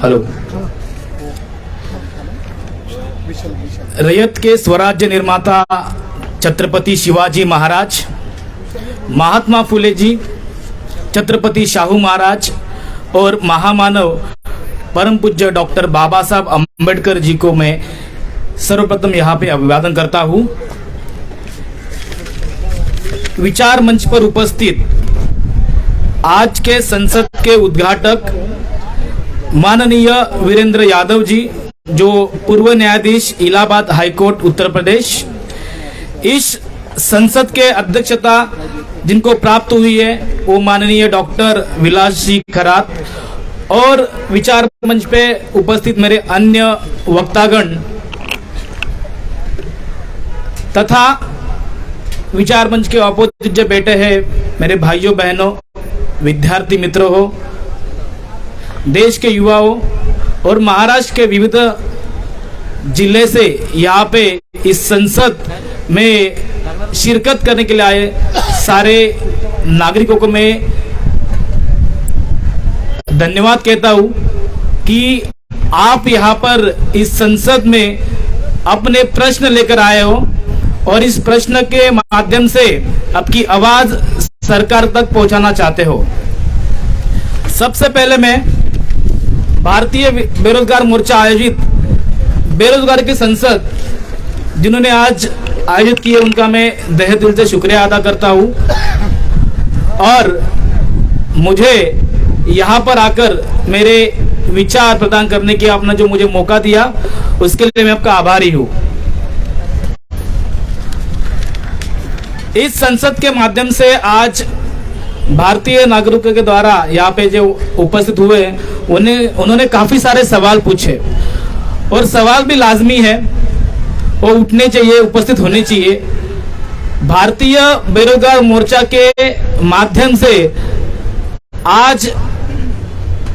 Hello. रैयत के स्वराज्य निर्माता छत्रपति शिवाजी महाराज, महात्मा फुले जी, छत्रपति शाहू महाराज और महामानव परम पूज्य डॉक्टर बाबा साहब अम्बेडकर जी को मैं सर्वप्रथम यहाँ पे अभिवादन करता हूँ। विचार मंच पर उपस्थित आज के संसद के उद्घाटक माननीय वीरेंद्र यादव जी, जो पूर्व न्यायाधीश इलाहाबाद हाईकोर्ट उत्तर प्रदेश, इस संसद के अध्यक्षता जिनको प्राप्त हुई है वो माननीय डॉक्टर विलास जी खरात, और विचार मंच पे उपस्थित मेरे अन्य वक्तागण तथा विचार मंच के अपोजिट जो बैठे हैं मेरे भाइयों बहनों, विद्यार्थी मित्रों हो, देश के युवाओं और महाराष्ट्र के विविध जिले से यहाँ पे इस संसद में शिरकत करने के लिए आए सारे नागरिकों को मैं धन्यवाद कहता हूँ कि आप यहाँ पर इस संसद में अपने प्रश्न लेकर आए हो और इस प्रश्न के माध्यम से आपकी आवाज सरकार तक पहुंचाना चाहते हो। सबसे पहले मैं भारतीय बेरोजगार मोर्चा आयोजित बेरोजगार की संसद जिन्होंने आज आयोजित की है उनका मैं तहे दिल से शुक्रिया अदा करता हूं, और मुझे यहाँ पर आकर मेरे विचार प्रदान करने की आपने जो मुझे मौका दिया उसके लिए मैं आपका आभारी हूं। इस संसद के माध्यम से आज भारतीय नागरिकों के द्वारा यहाँ पे जो उपस्थित हुए उन्होंने काफी सारे सवाल पूछे, और सवाल भी लाजमी है, वो उठने चाहिए, उपस्थित होने चाहिए। भारतीय बेरोजगार मोर्चा के माध्यम से आज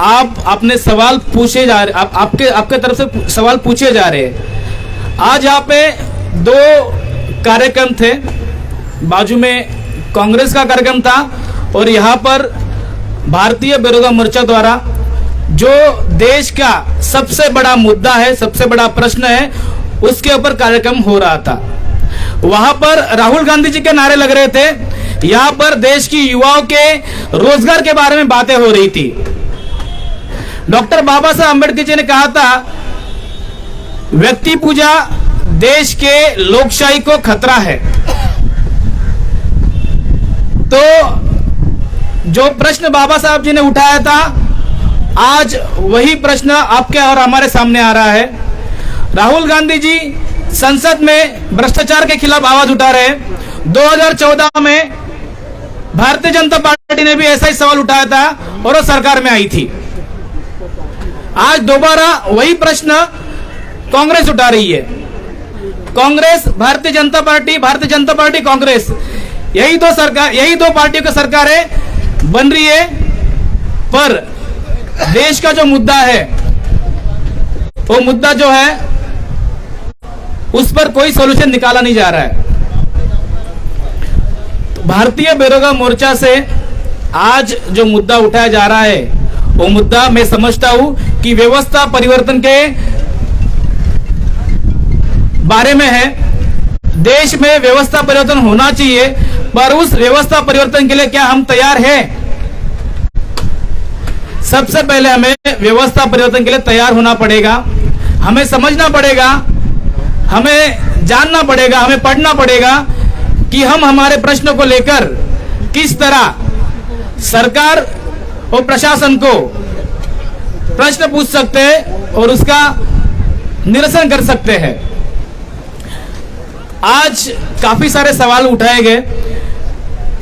आप अपने सवाल पूछे जा रहे, आपके तरफ से सवाल पूछे जा रहे हैं। आज यहाँ पे दो कार्यक्रम थे, बाजू में कांग्रेस का कार्यक्रम था और यहाँ पर भारतीय बेरोजगार मोर्चा द्वारा जो देश का सबसे बड़ा मुद्दा है, सबसे बड़ा प्रश्न है, उसके ऊपर कार्यक्रम हो रहा था। वहां पर राहुल गांधी जी के नारे लग रहे थे, यहाँ पर देश की युवाओं के रोजगार के बारे में बातें हो रही थी। डॉक्टर बाबा साहब अम्बेडकर जी ने कहा था, व्यक्ति पूजा देश के लोकशाही को खतरा है। तो जो प्रश्न बाबा साहब जी ने उठाया था, आज वही प्रश्न आपके और हमारे सामने आ रहा है। राहुल गांधी जी संसद में भ्रष्टाचार के खिलाफ आवाज उठा रहे हैं। 2014 में भारतीय जनता पार्टी ने भी ऐसा ही सवाल उठाया था और वो सरकार में आई थी। आज दोबारा वही प्रश्न कांग्रेस उठा रही है। कांग्रेस, भारतीय जनता पार्टी, कांग्रेस, यही दो पार्टियों की सरकारें बन रही है, पर देश का जो मुद्दा है वो मुद्दा जो है उस पर कोई सॉल्यूशन निकाला नहीं जा रहा है। तो भारतीय बेरोजगार मोर्चा से आज जो मुद्दा उठाया जा रहा है वो मुद्दा मैं समझता हूं कि व्यवस्था परिवर्तन के बारे में है। देश में व्यवस्था परिवर्तन होना चाहिए, पर उस व्यवस्था परिवर्तन के लिए क्या हम तैयार हैं? सबसे पहले हमें व्यवस्था परिवर्तन के लिए तैयार होना पड़ेगा। हमें समझना पड़ेगा, हमें जानना पड़ेगा, हमें पढ़ना पड़ेगा कि हम हमारे प्रश्नों को लेकर किस तरह सरकार और प्रशासन को प्रश्न पूछ सकते हैं और उसका निरसन कर सकते हैं। आज काफी सारे सवाल उठाए गए,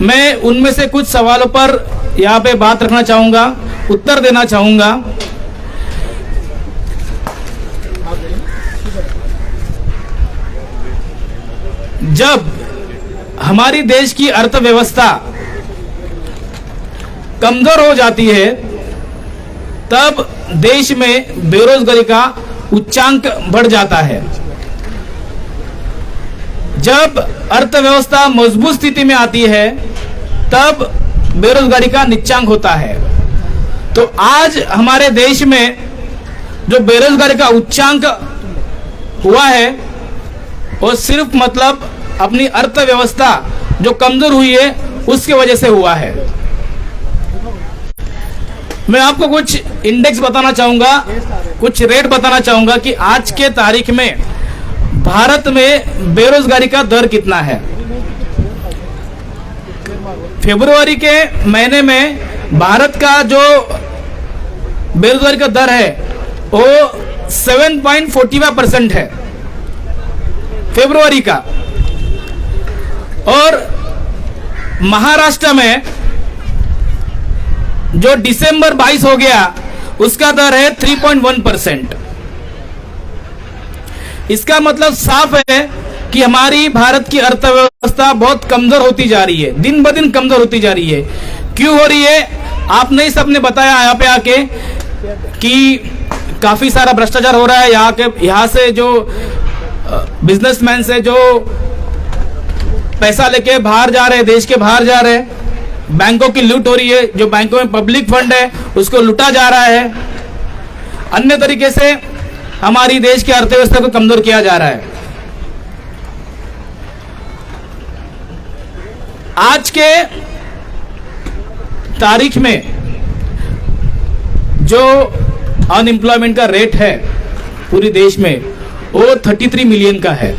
मैं उनमें से कुछ सवालों पर यहाँ पे बात रखना चाहूंगा, उत्तर देना चाहूंगा। जब हमारी देश की अर्थव्यवस्था कमजोर हो जाती है तब देश में बेरोजगारी का उच्चांक बढ़ जाता है। जब अर्थव्यवस्था मजबूत स्थिति में आती है तब बेरोजगारी का नीचांक होता है। तो आज हमारे देश में जो बेरोजगारी का उच्चांक हुआ है वो सिर्फ मतलब अपनी अर्थव्यवस्था जो कमजोर हुई है उसकी वजह से हुआ है। मैं आपको कुछ इंडेक्स बताना चाहूंगा, कुछ रेट बताना चाहूंगा कि आज के तारीख में भारत में बेरोजगारी का दर कितना है। फरवरी के महीने में भारत का जो बेरोजगारी का दर है वो 7.45% है फरवरी का, और महाराष्ट्र में जो दिसंबर 22 हो गया उसका दर है 3.1%। इसका मतलब साफ है कि हमारी भारत की अर्थव्यवस्था बहुत कमजोर होती जा रही है, दिन ब दिन कमजोर होती जा रही है। क्यों हो रही है? आपने ही सबने बताया यहाँ पे आके कि काफी सारा भ्रष्टाचार हो रहा है। यहाँ से जो बिजनेसमैन से जो पैसा लेके बाहर जा रहे हैं, देश के बाहर जा रहे हैं, बैंकों की लूट हो रही है, जो बैंकों में पब्लिक फंड है उसको लूटा जा रहा है, अन्य तरीके से हमारी देश की अर्थव्यवस्था को कमजोर किया जा रहा है। आज के तारीख में जो अनएम्प्लॉयमेंट का रेट है पूरे देश में वो 33 मिलियन का है।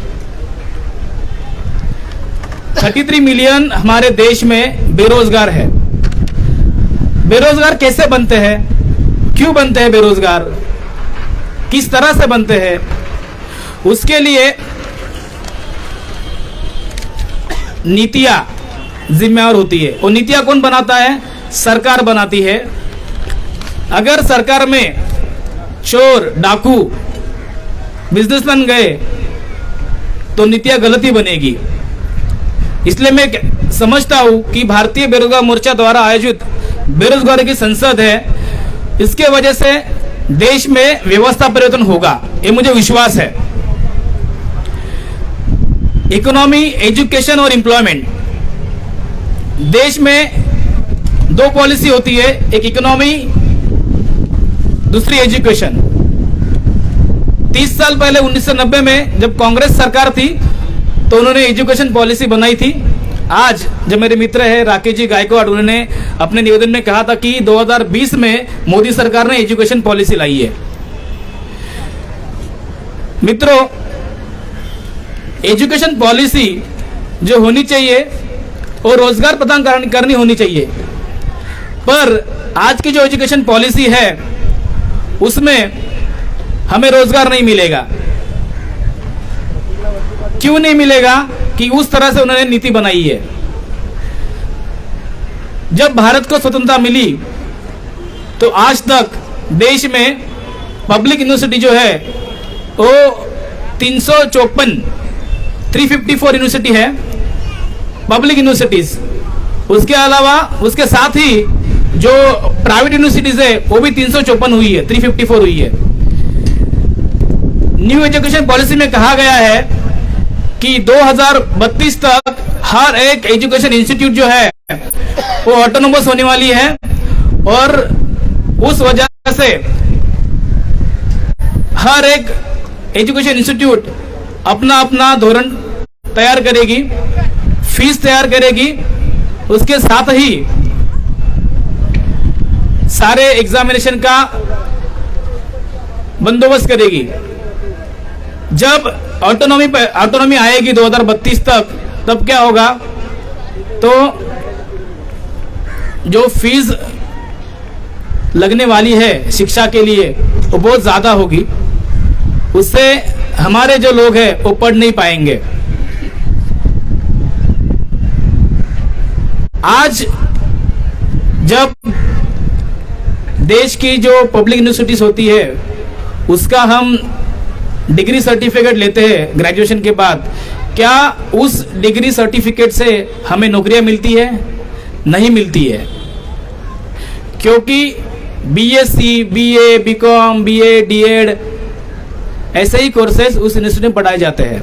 33 मिलियन हमारे देश में बेरोजगार है। बेरोजगार कैसे बनते हैं, क्यों बनते हैं बेरोजगार, किस तरह से बनते हैं, उसके लिए नीतियां जिम्मेवार होती है। वो नीतियां कौन बनाता है? सरकार बनाती है। अगर सरकार में चोर डाकू बिजनेसमैन गए तो नीतियां गलत ही बनेगी। इसलिए मैं समझता हूं कि भारतीय बेरोजगार मोर्चा द्वारा आयोजित बेरोजगारी की संसद है, इसके वजह से देश में व्यवस्था परिवर्तन होगा, ये मुझे विश्वास है। इकोनॉमी, एजुकेशन और एम्प्लॉयमेंट, देश में दो पॉलिसी होती है, एक इकोनॉमी, दूसरी एजुकेशन। 30 साल पहले 1990 में जब कांग्रेस सरकार थी तो उन्होंने एजुकेशन पॉलिसी बनाई थी। आज जब मेरे मित्र है राकेश जी गायकवाड़, उन्होंने अपने निवेदन में कहा था कि 2020 में मोदी सरकार ने एजुकेशन पॉलिसी लाई है। मित्रों, एजुकेशन पॉलिसी जो होनी चाहिए वो रोजगार प्रदान करनी होनी चाहिए, पर आज की जो एजुकेशन पॉलिसी है उसमें हमें रोजगार नहीं मिलेगा। क्यों नहीं मिलेगा? कि उस तरह से उन्होंने नीति बनाई है। जब भारत को स्वतंत्रता मिली तो आज तक देश में पब्लिक यूनिवर्सिटी जो है वो 354 यूनिवर्सिटी है पब्लिक यूनिवर्सिटीज। उसके अलावा उसके साथ ही जो प्राइवेट यूनिवर्सिटीज है वो भी 354 हुई है, 354 हुई है। न्यू एजुकेशन पॉलिसी में कहा गया है कि 2032 तक हर एक एजुकेशन इंस्टीट्यूट जो है वो ऑटोनोमस होने वाली है, और उस वजह से हर एक एजुकेशन इंस्टीट्यूट अपना अपना धोरण तैयार करेगी, फीस तैयार करेगी, उसके साथ ही सारे एग्जामिनेशन का बंदोबस्त करेगी। जब ऑटोनॉमी आएगी 2032 तक, तब क्या होगा? तो जो फीस लगने वाली है शिक्षा के लिए वो बहुत ज्यादा होगी, उससे हमारे जो लोग हैं वो पढ़ नहीं पाएंगे। आज जब देश की जो पब्लिक यूनिवर्सिटीज होती है उसका हम डिग्री सर्टिफिकेट लेते हैं ग्रेजुएशन के बाद, क्या उस डिग्री सर्टिफिकेट से हमें नौकरियां मिलती है? नहीं मिलती है, क्योंकि BSc, BA, BCom, BA, DEd ऐसे ही कोर्सेज उस यूनिवर्सिटी में पढ़ाए जाते हैं।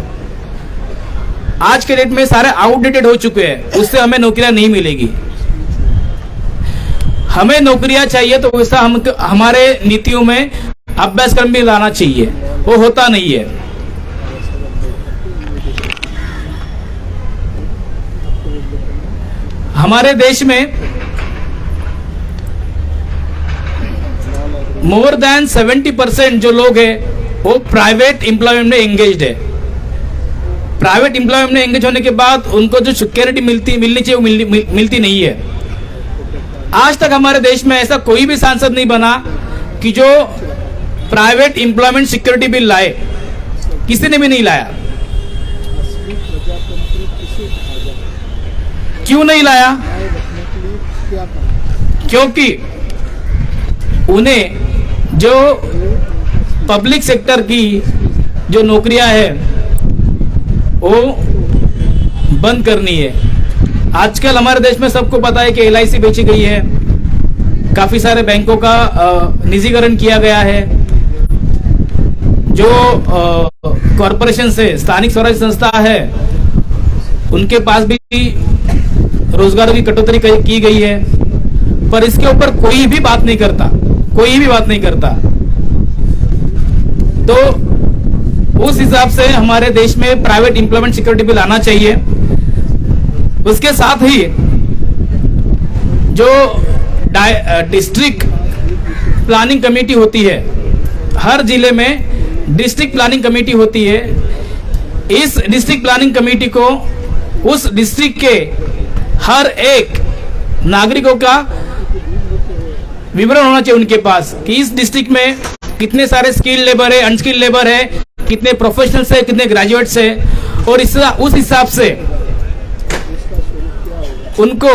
आज के डेट में सारे आउटडेटेड हो चुके हैं, उससे हमें नौकरियां नहीं मिलेगी। हमें नौकरियां चाहिए तो वैसा हम हमारे नीतियों में अभ्यासक्रम भी लाना चाहिए, वो होता नहीं है। हमारे देश में मोर देन 70% जो लोग हैं वो प्राइवेट एम्प्लॉयमेंट में एंगेज्ड है। प्राइवेट एम्प्लॉयमेंट में एंगेज होने के बाद उनको जो सिक्योरिटी मिलनी चाहिए वो मिलती नहीं है। आज तक हमारे देश में ऐसा कोई भी सांसद नहीं बना कि जो प्राइवेट एम्प्लॉयमेंट सिक्योरिटी बिल लाए, किसी ने भी नहीं लाया। क्यों नहीं लाया? क्योंकि उन्हें जो पब्लिक सेक्टर की जो नौकरियां है वो बंद करनी है। आजकल हमारे देश में सबको पता है कि LIC बेची गई है, काफी सारे बैंकों का निजीकरण किया गया है। जो कॉरपोरेशन से स्थानिक स्वराज संस्था है उनके पास भी रोजगारों की कटौती की गई है, पर इसके ऊपर कोई भी बात नहीं करता, कोई भी बात नहीं करता। तो उस हिसाब से हमारे देश में प्राइवेट एम्प्लॉयमेंट सिक्योरिटी बिल आना चाहिए। उसके साथ ही जो डिस्ट्रिक्ट प्लानिंग कमेटी होती है, हर जिले में डिस्ट्रिक्ट प्लानिंग कमेटी होती है। इस डिस्ट्रिक्ट प्लानिंग कमेटी को उस डिस्ट्रिक्ट के हर एक नागरिकों का विवरण होना चाहिए उनके पास कि इस डिस्ट्रिक्ट में कितने सारे स्किल्ड लेबर है, अनस्किल्ड लेबर है, कितने प्रोफेशनल्स है, कितने ग्रेजुएट्स है, और उस हिसाब से उनको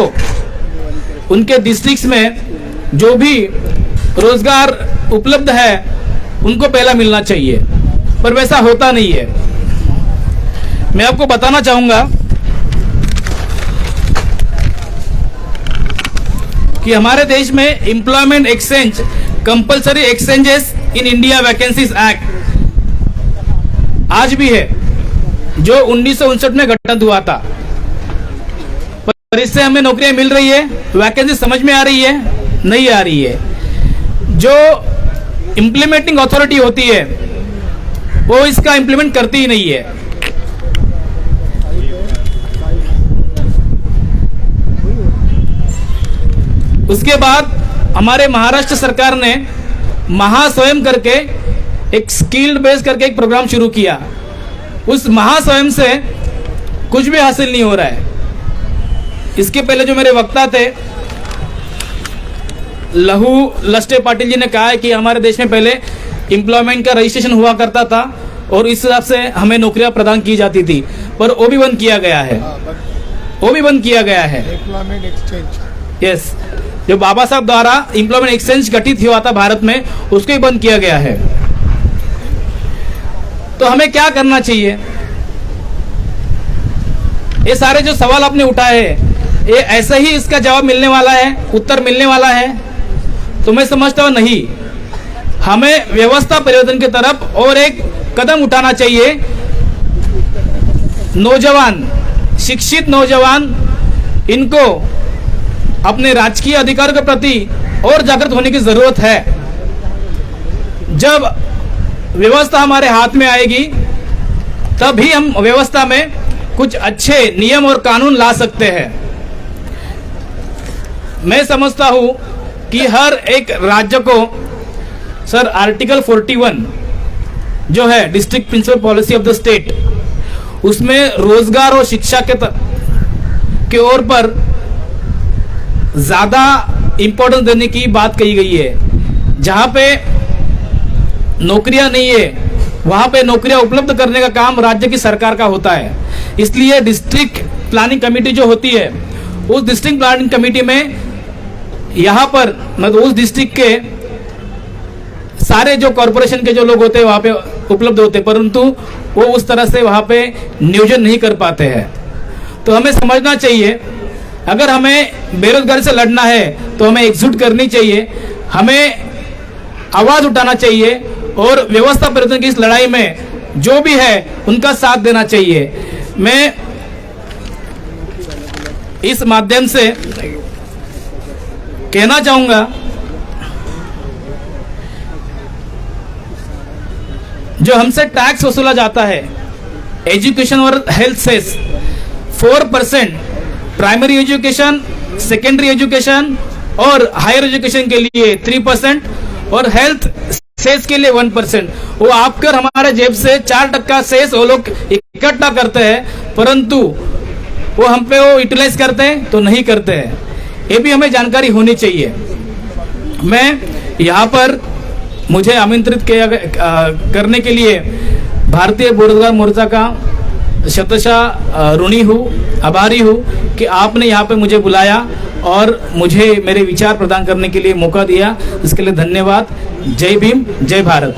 उनके डिस्ट्रिक्ट्स में जो भी रोजगार उपलब्ध है उनको पहला मिलना चाहिए, पर वैसा होता नहीं है। मैं आपको बताना चाहूंगा कि हमारे देश में employment exchange compulsory exchanges in India vacancies act आज भी है, जो 1959 में गठन हुआ था, पर इससे हमें नौकरियां मिल रही है, वैकेंसी समझ में आ रही है? नहीं आ रही है। जो इंप्लीमेंटिंग अथॉरिटी होती है वो इसका इंप्लीमेंट करती ही नहीं है। उसके बाद हमारे महाराष्ट्र सरकार ने महास्वयं करके एक स्किल्ड बेस करके एक प्रोग्राम शुरू किया। उस महास्वयं से कुछ भी हासिल नहीं हो रहा है। इसके पहले जो मेरे वक्ता थे लहू लस्टे पाटिल जी ने कहा है कि हमारे देश में पहले एम्प्लॉयमेंट का रजिस्ट्रेशन हुआ करता था और इस हिसाब से हमें नौकरियां प्रदान की जाती थी, पर वो भी बंद किया गया है। वो भी बंद किया गया है। एम्प्लॉयमेंट एक्सचेंज, यस, जो बाबा साहब द्वारा एम्प्लॉयमेंट एक्सचेंज गठित हुआ था भारत में, उसको ही बंद किया गया है। तो हमें क्या करना चाहिए? ये सारे जो सवाल आपने उठाए हैं, ये ऐसे ही इसका जवाब मिलने वाला है, उत्तर मिलने वाला है? तो मैं समझता हूं नहीं। हमें व्यवस्था परिवर्तन की तरफ और एक कदम उठाना चाहिए। नौजवान, शिक्षित नौजवान, इनको अपने राजकीय अधिकार के प्रति और जागृत होने की जरूरत है। जब व्यवस्था हमारे हाथ में आएगी तभी हम व्यवस्था में कुछ अच्छे नियम और कानून ला सकते हैं। मैं समझता हूं कि हर एक राज्य को सर आर्टिकल 41 जो है directive principle policy of the state, उसमें रोजगार और शिक्षा के ओर पर ज्यादा इंपॉर्टेंस देने की बात कही गई है। जहां पे नौकरियां नहीं है वहां पे नौकरियां उपलब्ध करने का काम राज्य की सरकार का होता है। इसलिए डिस्ट्रिक्ट प्लानिंग कमेटी जो होती है, उस डिस्ट्रिक्ट प्लानिंग कमेटी में यहाँ पर मतलब उस डिस्ट्रिक्ट के सारे जो कॉरपोरेशन के जो लोग होते हैं वहां पे उपलब्ध होते हैं, परंतु वो उस तरह से वहां पे नियोजन नहीं कर पाते हैं। तो हमें समझना चाहिए, अगर हमें बेरोजगारी से लड़ना है तो हमें एकजुट करनी चाहिए, हमें आवाज उठाना चाहिए और व्यवस्था परिवर्तन की इस लड़ाई में जो भी है उनका साथ देना चाहिए। मैं इस माध्यम से कहना चाहूंगा जो हमसे टैक्स वसूला जाता है, एजुकेशन और health cess 4%, primary education, secondary education और हायर एजुकेशन के लिए 3% और हेल्थ सेस के लिए 1%। वो आपके और हमारे जेब से 4% सेस वो लोग इकट्ठा करते हैं, परंतु वो हम पे वो यूटिलाइज करते हैं तो नहीं करते हैं। ये भी हमें जानकारी होनी चाहिए। मैं यहाँ पर मुझे आमंत्रित किया करने के लिए भारतीय बेरोजगार मोर्चा का शतशः ऋणी हूँ, आभारी हूँ कि आपने यहाँ पे मुझे बुलाया और मुझे मेरे विचार प्रदान करने के लिए मौका दिया। इसके लिए धन्यवाद। जय भीम, जय भारत।